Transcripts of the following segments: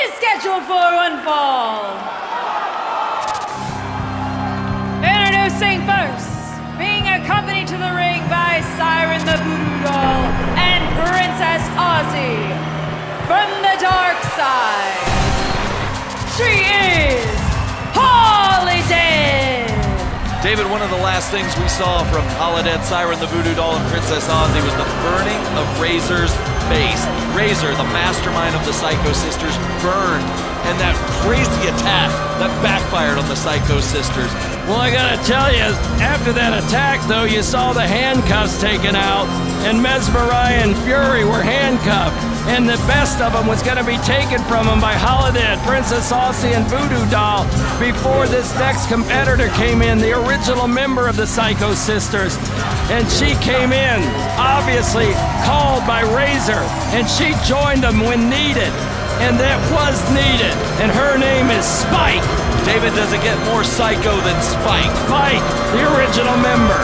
is scheduled for one fall. Introducing first, being accompanied to the ring by Siren the Voodoo Doll and Princess Ozzy. From the dark side, she is Holidead. David, one of the last things we saw from Holidead, Siren the Voodoo Doll, and Princess Ozzy was the burning of Razor's face. Razor, the mastermind of the Psycho Sisters, burned, and that crazy attack that backfired on the Psycho Sisters. Well, I gotta tell you, after that attack, though, you saw the handcuffs taken out, and Mesmeriah and Fury were handcuffed, and the best of them was gonna be taken from them by Holidead, Princess Ozzy, and Voodoo Doll before this next competitor came in, the original member of the Psycho Sisters. And she came in, obviously called by Razor, and she joined them when needed. And that was needed, and her name is Spike. David, does it get more psycho than Spike? Spike, the original member.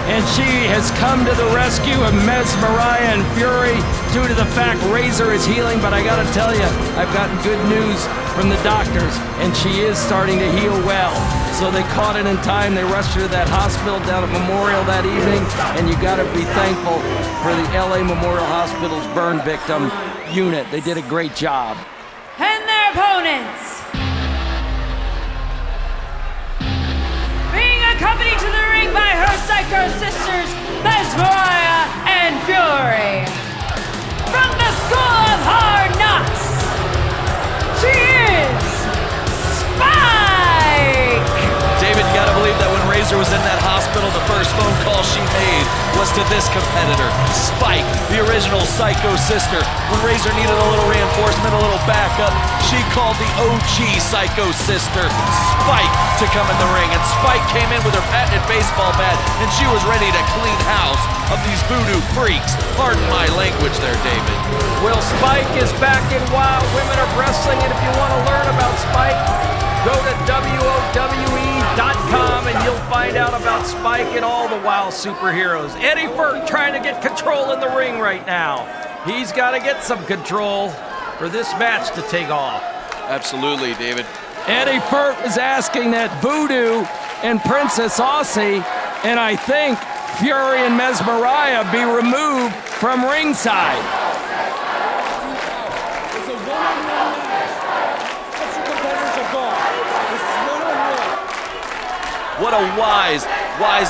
And she has come to the rescue of Mesmeriah and Fury due to the fact Razor is healing, but I gotta tell you, I've gotten good news from the doctors, and she is starting to heal well. So they caught it in time, they rushed her to that hospital down at Memorial that evening, and you gotta be thankful for the LA Memorial Hospital's burn victim unit. They did a great job. And their opponents, being accompanied to the ring by her Psycho Sisters, Mesmeriah and Fury. From the School of Hard Knocks, she is Spike! David, you gotta believe that when Razor was in that hospital, the first phone call she made was to this competitor, Spike, the original Psycho Sister. When Razor needed a little reinforcement, a little backup, she called the OG Psycho Sister, Spike, to come in the ring. And Spike came in with her patented baseball bat, and she was ready to clean house of these voodoo freaks. Pardon my language there, David. Well, Spike is back in Wild Women of Wrestling, and if you want to learn about Spike, go to WOWE.com and you'll find out about Spike and all the WoW superheroes. Eddie Furt trying to get control in the ring right now. He's got to get some control for this match to take off. Absolutely, David. Eddie Furt is asking that Voodoo and Princess Ozzy, and I think Fury and Mesmeriah, be removed from ringside. It's a one-on-one match. That's what competitors are gone. This is one-on-one. What a wise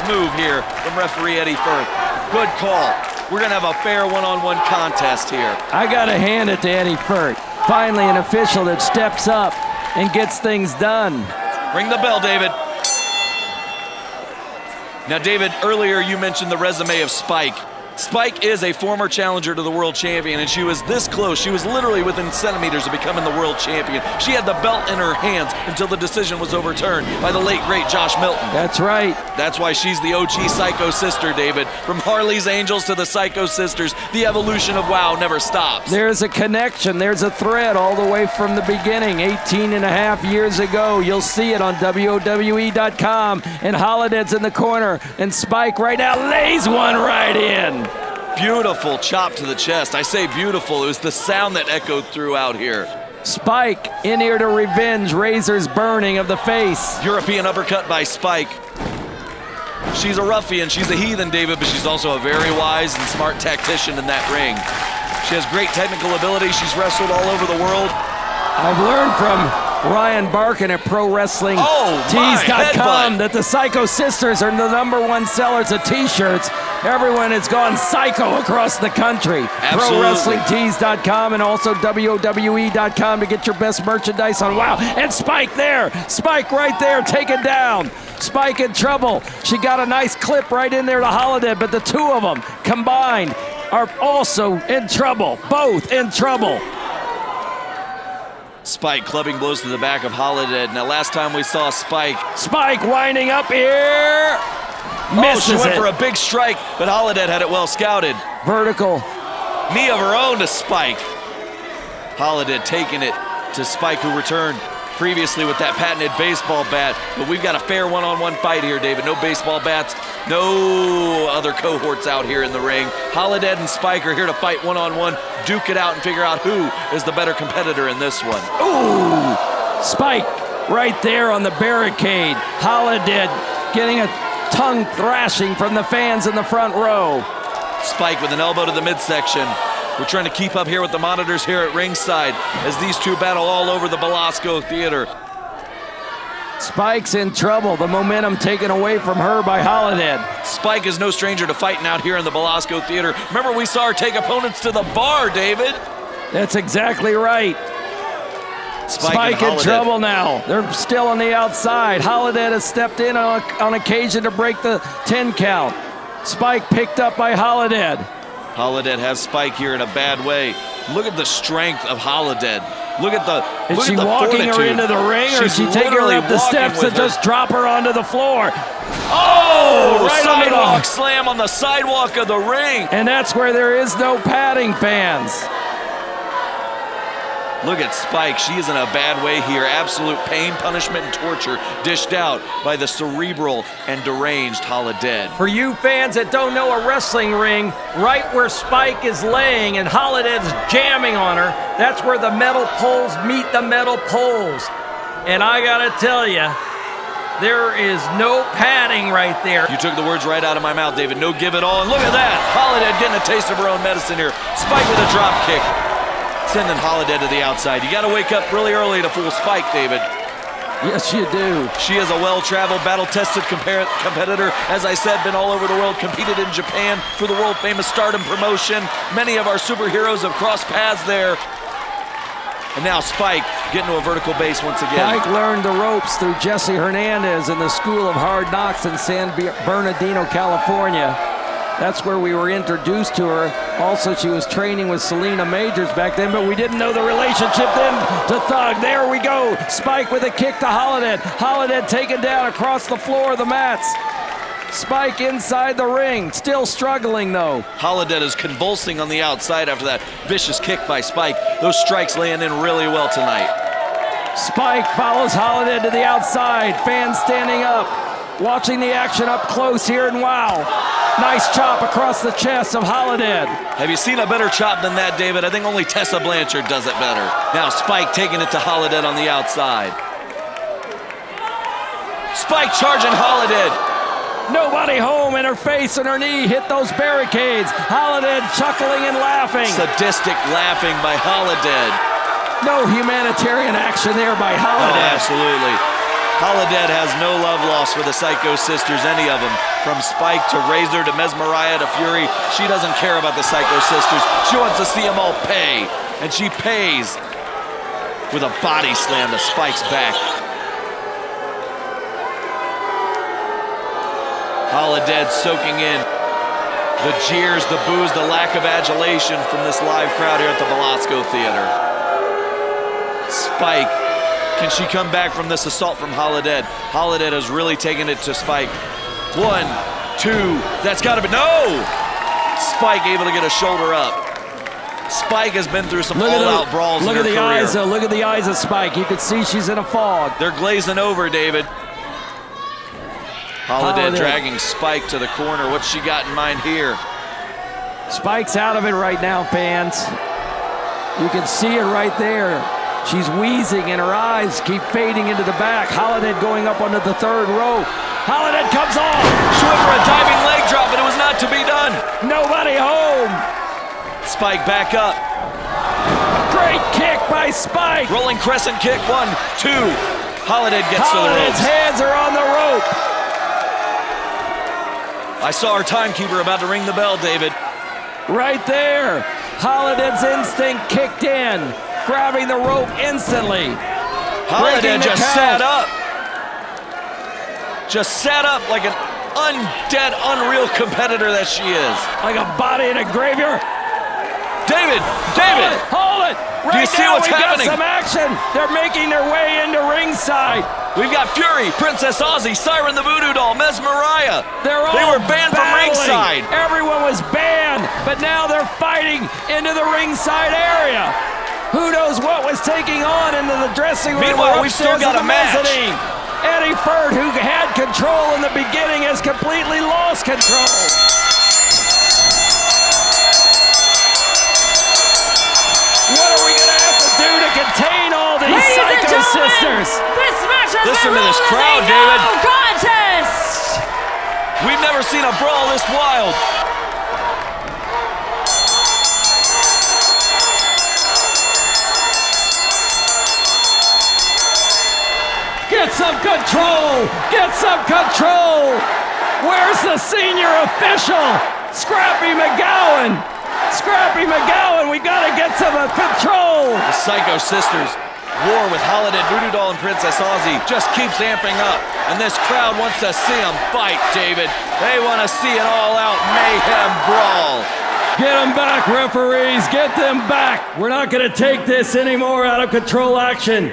move here from referee Eddie Furt. Good call. We're gonna have a fair one-on-one contest here. I gotta hand it to Eddie Furt. Finally an official that steps up and gets things done. Ring the bell, David. Now, David, earlier you mentioned the resume of Spike. Spike is a former challenger to the world champion, and she was this close. She was literally within centimeters of becoming the world champion. She had the belt in her hands until the decision was overturned by the late, great Josh Milton. That's right. That's why she's the OG Psycho Sister, David. From Harley's Angels to the Psycho Sisters, the evolution of WoW never stops. There's a connection. There's a thread all the way from the beginning. 18 and a half years ago. You'll see it on WOWE.com. And Holidead's in the corner. And Spike right now lays one right in. Beautiful chop to the chest. I say beautiful. It was the sound that echoed throughout here. Spike in here to revenge Razor's burning of the face. European uppercut by Spike. She's a ruffian, she's a heathen, David, but she's also a very wise and smart tactician in that ring. She has great technical ability. She's wrestled all over the world. I've learned from Ryan Barkin at ProWrestlingTees.com that the Psycho Sisters are the #1 sellers of t-shirts. Everyone has gone psycho across the country. Absolutely. ProWrestlingTees.com and also WOWE.com to get your best merchandise on WoW. And Spike there. Spike right there taken down. Spike in trouble. She got a nice clip right in there to Holidead, but the two of them combined are also in trouble. Both in trouble. Spike clubbing blows to the back of Holidead. Now, last time we saw Spike. Spike winding up here. Misses she went it. for a big strike, but Holidead had it well scouted. Vertical. Knee of her own to Spike. Holidead taking it to Spike, who returned. previously with that patented baseball bat, but we've got a fair one-on-one fight here, David. No baseball bats, no other cohorts out here in the ring. Holidead and Spike are here to fight one-on-one, duke it out, and figure out who is the better competitor in this one. Ooh! Spike right there on the barricade. Holidead getting a tongue thrashing from the fans in the front row. Spike with an elbow to the midsection. We're trying to keep up here with the monitors here at ringside as these two battle all over the Belasco Theater. Spike's in trouble. The momentum taken away from her by Holidead. Spike is no stranger to fighting out here in the Belasco Theater. Remember, we saw her take opponents to the bar, David. That's exactly right. Spike in trouble now. They're still on the outside. Holidead has stepped in on occasion to break the 10 count. Spike picked up by Holidead. Holidead has Spike here in a bad way. Look at the strength of Holidead. Look at the Is she walking her into the ring, or is she taking her up the steps to just drop her onto the floor? Oh, right sidewalk slam on the sidewalk of the ring. And that's where there is no padding, fans. Look at Spike. She is in a bad way here. Absolute pain, punishment, and torture dished out by the cerebral and deranged Holidead. For you fans that don't know a wrestling ring, right where Spike is laying and Holidead's jamming on her, that's where the metal poles meet the metal poles. And I gotta tell you, there is no padding right there. You took the words right out of my mouth, David. No give it all. And look at that. Holidead getting a taste of her own medicine here. Spike with a drop kick. Sending Holidead to the outside. You got to wake up really early to fool Spike, David. Yes, you do. She is a well-traveled, battle-tested competitor. As I said, been all over the world, competed in Japan for the world-famous Stardom promotion. Many of our superheroes have crossed paths there. And now Spike getting to a vertical base once again. Spike learned the ropes through Jesse Hernandez in the School of Hard Knocks in San Bernardino, California. That's where we were introduced to her. Also, she was training with Selena Majors back then, but we didn't know the relationship then to Thug. There we go. Spike with a kick to Holidead. Holidead taken down across the floor of the mats. Spike inside the ring, still struggling though. Holidead is convulsing on the outside after that vicious kick by Spike. Those strikes laying in really well tonight. Spike follows Holidead to the outside. Fans standing up, watching the action up close here, and wow. Nice chop across the chest of Holidead. Have you seen a better chop than that, David? I think only Tessa Blanchard does it better. Now Spike taking it to Holidead on the outside. Spike charging Holidead. Nobody home, and her face and her knee hit those barricades. Holidead chuckling and laughing. Sadistic laughing by Holidead. No humanitarian action there by Holidead. Oh, absolutely. Holidead has no love lost for the Psycho Sisters, any of them. From Spike to Razor to Mesmeriah to Fury, she doesn't care about the Psycho Sisters. She wants to see them all pay, and she pays with a body slam to Spike's back. Holidead soaking in the jeers, the boos, the lack of adulation from this live crowd here at the Belasco Theater. Spike. Can she come back from this assault from Holidead? Holidead has really taken it to Spike. 1, 2, that's gotta be, no! Spike able to get a shoulder up. Spike has been through some all-out brawls in her career. Look at the eyes, though. Look at the eyes of Spike. You can see she's in a fog. They're glazing over, David. Holidead dragging Spike to the corner. What's she got in mind here? Spike's out of it right now, fans. You can see it right there. She's wheezing and her eyes keep fading into the back. Holidead going up onto the third row. Holidead comes off. She went for a diving leg drop, but it was not to be done. Nobody home. Spike back up. Great kick by Spike. Rolling crescent kick, 1, 2. Holidead gets to the ropes. Holidead's hands are on the rope. I saw our timekeeper about to ring the bell, David. Right there. Holidead's instinct kicked in. Grabbing the rope instantly. Holidead just sat up. Just sat up like an undead, unreal competitor that she is. Like a body in a graveyard. David! Hold it! Right, do you see what's happening? Got some action. They're making their way into ringside. We've got Fury, Princess Aussie, Siren the Voodoo Doll, Mesmeriah. They were banned from ringside. Everyone was banned, but now they're fighting into the ringside area. Who knows was what was taking on into the dressing room. Meanwhile, we've still upstairs got in a the match. mezzanine. Eddie Furt, who had control in the beginning, has completely lost control. What are we going to have to do to contain all these Ladies and Psycho gentlemen, Sisters? this match has Listen been to this ruled crowd, as a David. no contest. We've never seen a brawl this wild. Get some control! Get some control! Where's the senior official? Scrappy McGowan! Scrappy McGowan, we gotta get some control! The Psycho Sisters' war with Holidead, Voodoo Doll, and Princess Aussie just keeps amping up. And this crowd wants to see them fight, David. They want to see an all-out mayhem brawl. Get them back, referees! Get them back! We're not gonna take this anymore out of control action.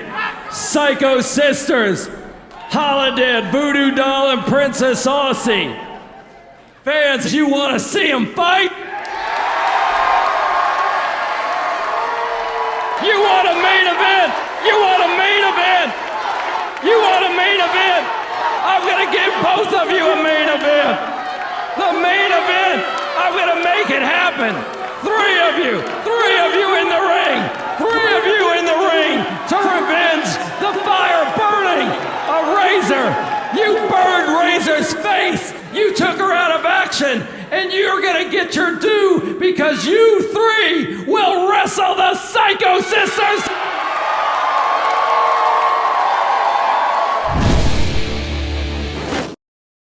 Psycho Sisters, Holidead, Voodoo Doll, and Princess Aussie. Fans, you want to see them fight? You want a main event? You want a main event? You want a main event? I'm gonna give both of you a main event. The main event, I'm gonna make it happen. Three of you in the ring. Three of you in the ring to revenge the fire burning a Razor. You burned Razor's face. You took her out of action, and you're gonna get your due because you three will wrestle the Psycho Sisters.